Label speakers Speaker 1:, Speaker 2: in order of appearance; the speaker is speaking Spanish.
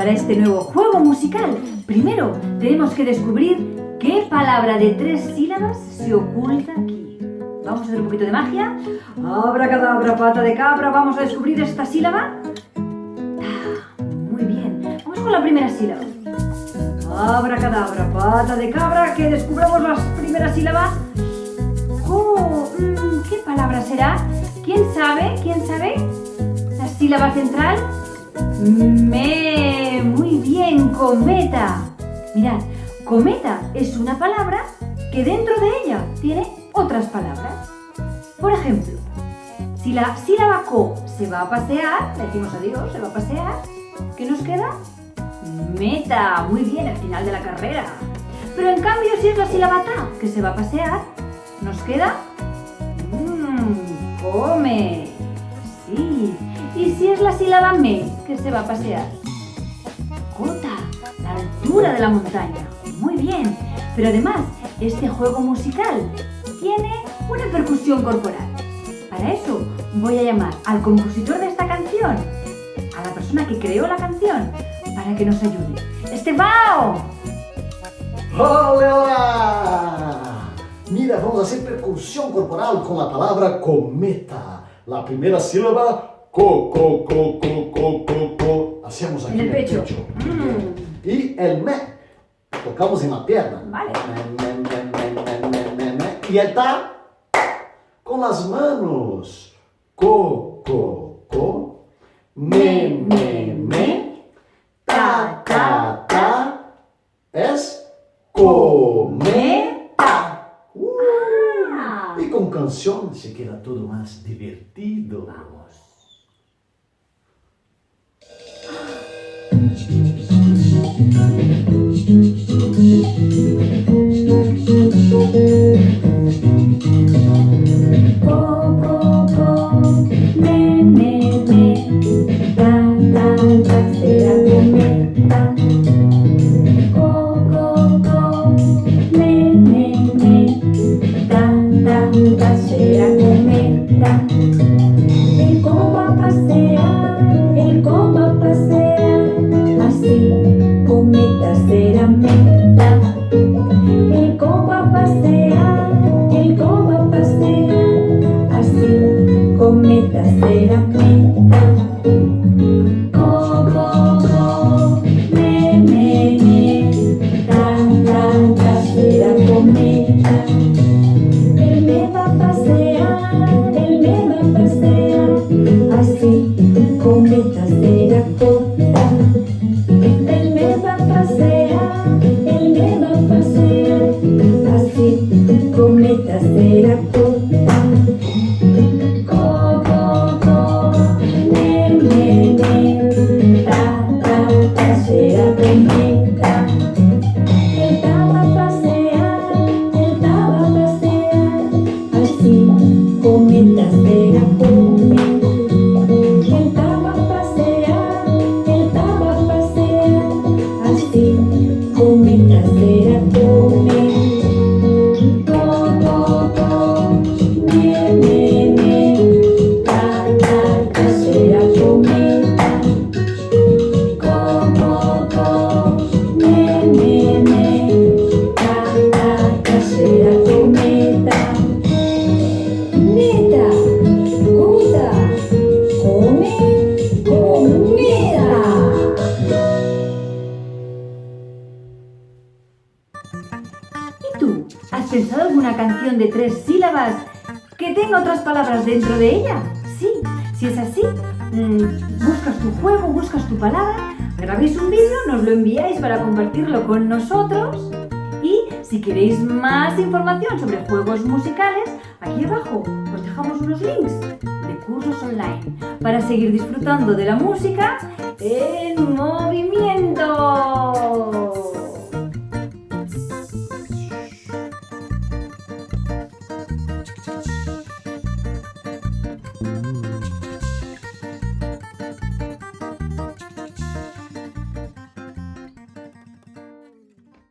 Speaker 1: para este nuevo juego musical. Primero tenemos que descubrir qué palabra de 3 sílabas se oculta aquí. Vamos a hacer un poquito de magia. Abracadabra, pata de cabra. Vamos a descubrir esta sílaba. Muy bien. Vamos con la primera sílaba. Abracadabra, pata de cabra. Que descubramos la primera sílaba. ¿Qué palabra será? ¿Quién sabe? ¿Quién sabe? La sílaba central. Muy bien, cometa. Mirad, cometa es una palabra que dentro de ella tiene otras palabras. Por ejemplo, si la sílaba co se va a pasear, le decimos adiós, se va a pasear, ¿qué nos queda? Meta, muy bien, al final de la carrera. Pero en cambio, si es la sílaba ta que se va a pasear, nos queda come. Sí. ¿Y si es la sílaba me que se va a pasear? Cota, la altura de la montaña. Muy bien. Pero además, este juego musical tiene una percusión corporal. Para eso voy a llamar al compositor de esta canción, a la persona que creó la canción, para que nos ayude. ¡Estevao!
Speaker 2: Hola! Mira, vamos a hacer percusión corporal con la palabra cometa. La primera sílaba, co. Hacemos aquí
Speaker 1: en el pecho.
Speaker 2: Y el me, tocamos en la pierna.
Speaker 1: Vale.
Speaker 2: Y el ta, con las manos. Co. Me. Ta. Es cometa. Y con canción se queda todo más divertido.
Speaker 1: Vamos. ¿Has pensado alguna canción de 3 sílabas que tenga otras palabras dentro de ella? Sí, si es así, buscas tu juego, buscas tu palabra, grabéis un vídeo, nos lo enviáis para compartirlo con nosotros. Y si queréis más información sobre juegos musicales, aquí abajo os dejamos unos links de cursos online para seguir disfrutando de la música en movimiento.